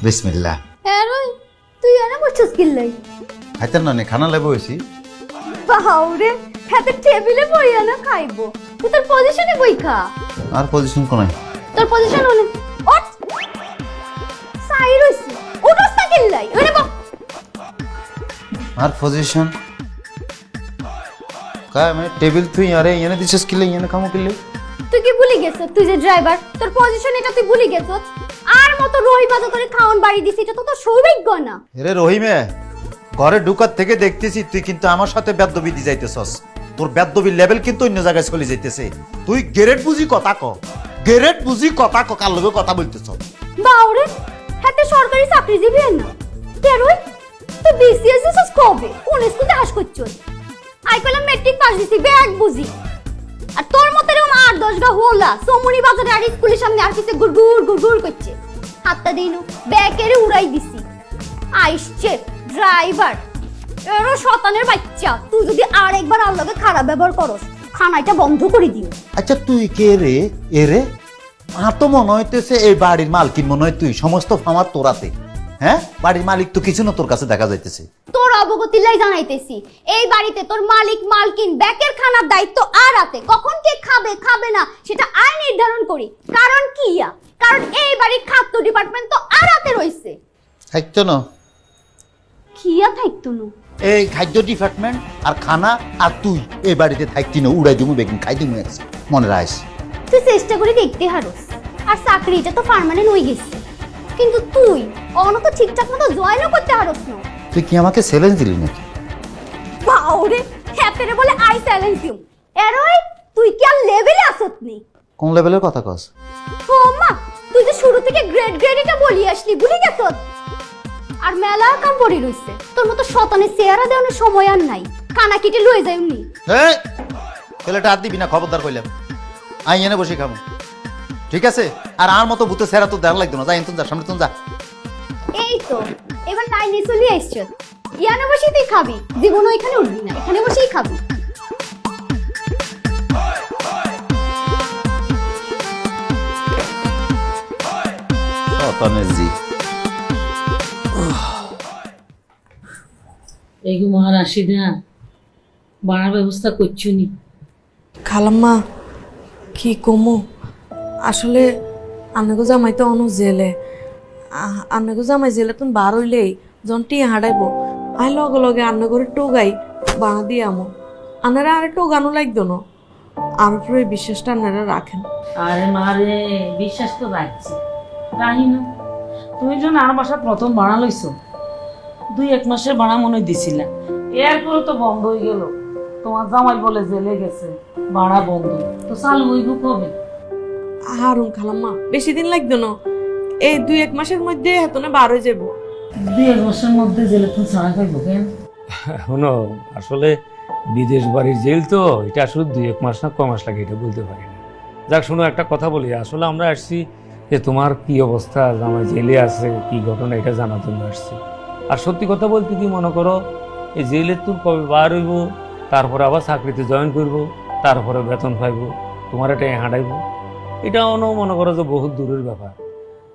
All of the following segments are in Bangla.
বিসমিল্লাহ। এরই তুই এনে বসছিস কিল্লাই? খাইতেন না নে খানা লেবো হইছি। বাহাউরে হাতে টেবিলে বইয়া না খাইবো। তুই তোর পজিশনে বই খা। আর পজিশন কোনায়? তোর পজিশন হলে ওঠ। সাইরুস ওঠস না কিল্লাই? ওরে বাপ। আর পজিশন काय মানে টেবিল তুই আরে এনে দিছিস কিলে এনে কামো কিলে? তুই কি ভুলি গেছ তুই যে ড্রাইভার তোর পজিশন এটা তুই ভুলি গেছ? আর মত রহিবাজ করে খাওন বাড়ি দিছিস এটা তো তোর সৌভাগ্য না। এরে রহিমে ঘরে ঢুকার থেকে দেখতেছি তুই কিন্তু আমার সাথে বেদবি দি যাইতেছস। তোর বেদবির লেভেল কিন্তু অন্য জায়গায় চলে যাইতেছে। তুই গ্রেড বুঝি কথা ক, গ্রেড বুঝি কথা ক, কার লগে কথা বলতেছ? বাউরে হাতে সরকারি চাকরিজীবী না তেরোই তুই বিসিএস দিছিস কবে? কোন স্কুলে হাস করছস? আই কলম মেট্রিক পাস দিছি ব্যাগ বুঝি। আর তোর মত এরকম 8-10 গা হোলা সোমনি বাজারে আর স্কুলের সামনে আর কিছু গুড়গুড় গুড়গুড় করছে। হাতটা দিনু ব্যাগেরে উড়াই দিছি। আইসছে ড্রাইভার এরো শতানের বাচ্চা তুই যদি আরেকবার আর লগে খারাপ ব্যবহার করস খানাটা বন্ধ করে দিও। আচ্ছা তুই কে রে? এরে আর তো মনে হইতেছে এই বাড়ির মালকিন মনে হয় তুই, সমস্ত ফামার তোরাতে। হ্যাঁ বাড়ির মালিক তো কিছু না তোর কাছে দেখা যাইতেছে। তোর অবগতিলাই জানাইতেছি এই বাড়িতে তোর মালিক মালকিন ব্যাকের খানার দায়িত্ব আর হাতে। কখন কে খাবে খাবে না সেটা আই নির্ধারণ করি। কারণ কিয়া? কারণ এই বাড়ির খাদ্য ডিপার্টমেন্ট তো আর হাতে রইছে। থাকতো না কিয়া থাকতো না এই খাদ্য ডিপার্টমেন্ট আর খানা, আর তুই এই বাড়িতে থাকতি না উড়াই দিমু বেগিন খাই দিমু একসে মনে রাখিস। তুই চেষ্টা করে দেখতে হারস আর চাকরিটা তো পার্মানেন্ট হয়ে গেছে কিন্তু তুই অন তো ঠিকঠাক মতো জয়েনও করতে হারস না। তুই কি আমাকে চ্যালেঞ্জ দিলি নাকি? বাউরে হ্যাপেরে বলে আই চ্যালেঞ্জ দিম। এরই তুই কি আর লেভেলে আসত নি? কোন লেভেলের কথা কস? ও মা তুই যে শুরু থেকে গ্রেড এটা বলি আসলি ভুলে গেছ। আর মেলা কাম পড়ি রইছে তোর মতো শতানের চেহারা দেওয়ানোর সময় আর নাই। কানা কিটে লয়ে যাই উনি। এই ছেলেটা আর দিবি না, খবরদার কইলাম। আই এনে বসে খাবো ঠিক আছে? আর আর মতো ভূতে সেরা তো দেখ লাগতো না। যা এনতুন যা, সামনে তুন যা। এই তো এবার লাইনে চলে আসছ। ইয়ানা বসেই তুই খাবি, জীবন ওইখানে উঠবি না, এখানে বসেই খাবি। এই মহারাশি না বাড়ার ব্যবস্থা করছুনি। খালাম্মা কি কমু আসলে আন্নাগো জামাই তো অনু জেলে। আন্নাগো জামাই জেলে তুমি বার হইলেই যখন টিয়া হাঁটাইব আই লগে লগে আন্নাগরে টোগাই বানা দিয়ে আমো। আনারা আরে টোগানো লাগতো না। আমার উপরে বিশ্বাসটা আন্নারা রাখেন। আরে মারে বিশ্বাস তো রাখছি রাহি না। তুমি যখন আর বাসার প্রথম বানা লইছো 2-1 মাসের বানা মনে দিছিলা, এরপরে তো বন্ধ হয়ে গেল। তোমার জামাই বলে জেলে গেছে, বাড়া বন্ধ তো চালু হইব কবে? হারুন খালাম্মা বেশি দিন লাগতো না, এই 2-1 মাসের মধ্যে হেতনে বার হয়ে যাবো। 2-1 মাসের মধ্যে জেলে তুমি ছাড়া খাইব কেন? শোনো আসলে বিদেশ বাড়ির জেল তো, এটা আসলে 2-1 মাস না কয় মাস লাগে এটা বলতে পারি না। যাক শোনো একটা কথা বলি, আসলে আমরা আসছি যে তোমার কি অবস্থা, আমার জেলে আছে কি ঘটনা এটা জানার জন্য আসছি। আর সত্যি কথা বলতে কি মনে করো এই জেলে তুমি কবে বার হইব, তারপরে আবার চাকরিতে জয়েন করব, তারপরে বেতন পাইব, তোমার এটা হাঁটাইব, এটা মনে করো যে বহুত দূরের ব্যাপার।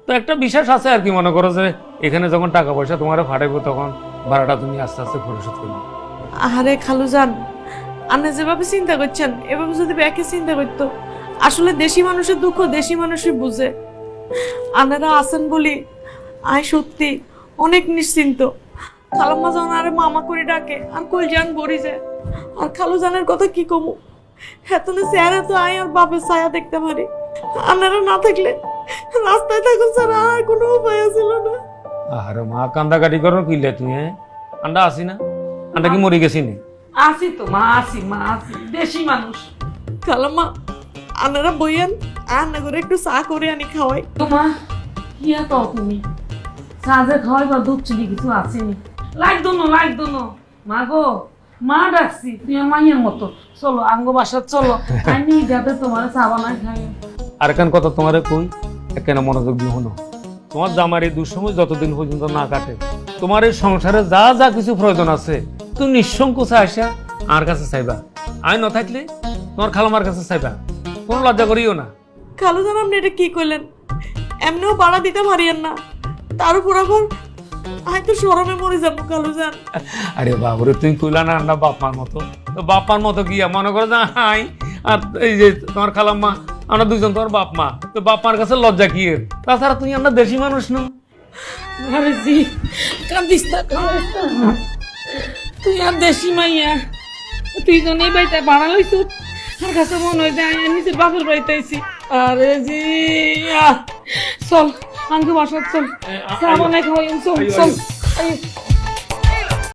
তো একটা বিশ্বাস আছে আর কি, মনে করো যে এখানে যখন টাকা পয়সা তোমার ফাটাইবো তখন ভাড়াটা তুমি আস্তে আস্তে পরিশোধ করবে। আরে খালুজান আপনি যেভাবে চিন্তা করছেন এভাবে যদি ব্যাকে চিন্তা করতো, আসলে দেশি মানুষের দুঃখ দেশি মানুষই বুঝে। আনারা আছেন বলি আই সত্যি অনেক নিশ্চিন্ত। খালাম্মা যখন আরে মামা করে ডাকে আর কলজান বড়ি যায়। আর খালুজানের কথা কি কমু, হেতনে চেহারা তো আই আর বাপের ছায়া দেখতে পারি। আনারা না থাকলে রাস্তায় থাকুন ছাড়া আর কোনো উপায় ছিল না। আর মা কান্দাকাটি করো কিলে তুই, আন্ডা আসি না, আন্ডা কি মরে গেছি নি? আসি তো মা, আসি মা, আসি দেশি মানুষ। খালাম্মা আনারা বইয়েন আর না করে একটু চা করে আনি খাওয়াই। তোমা কি তো তুমি সাজে খাওয়াই বা দুধ চিনি কিছু আসেনি, লাগতো না মা গো, মা ডাকছি তুই মাইয়ের মতো। চলো আঙ্গ বাসা চলো, আমি যাতে তোমার চা বানাই খাই। আর কেন কথা তোমারে কই, কেন মনোযোগ দিয়ে হলো, তোমার জামার এই দুঃসময় যতদিন পর্যন্ত না কাটে, তোমার এই সংসারে যা যা কিছু প্রয়োজন আছে তুমি নিঃসংকোচে আসা আর কাছে চাইবা। আই না থাকলে তোমার খালামার কাছে চাইবা, কোনো লজ্জা করিও না। খালুজান আপনি এটা কি করলেন? এমনিও ভাড়া দিতে পারিয়েন না, তার উপর আবার আই তো শরমে মরে যাবো খালুজান। আরে বাবুরে তুমি কইলা না আমরা বাপ মার মতো, তো বাপ মার মতো কি মনে করো না হাই আর এই যে তোমার খালাম্মা আমরা দুজন তোমার বাপ মা, তো বাপ মার কাছে লজ্জা কি এর? তাছাড়া তুমি আমরা দেশি মানুষ না। আরে জি কান্দিস না, কান্দিস না। তুই আর দেশি মাইয়া, তুই তো নেই বাড়িতে ভাড়া লইছু, আর কাছে মনে হয় যে আমি নিজের বাপের বাড়িতে আইছি। আরে জি চল আঙ্গু বাসা চল, শ্রাবণে খাওয়াই চল চল।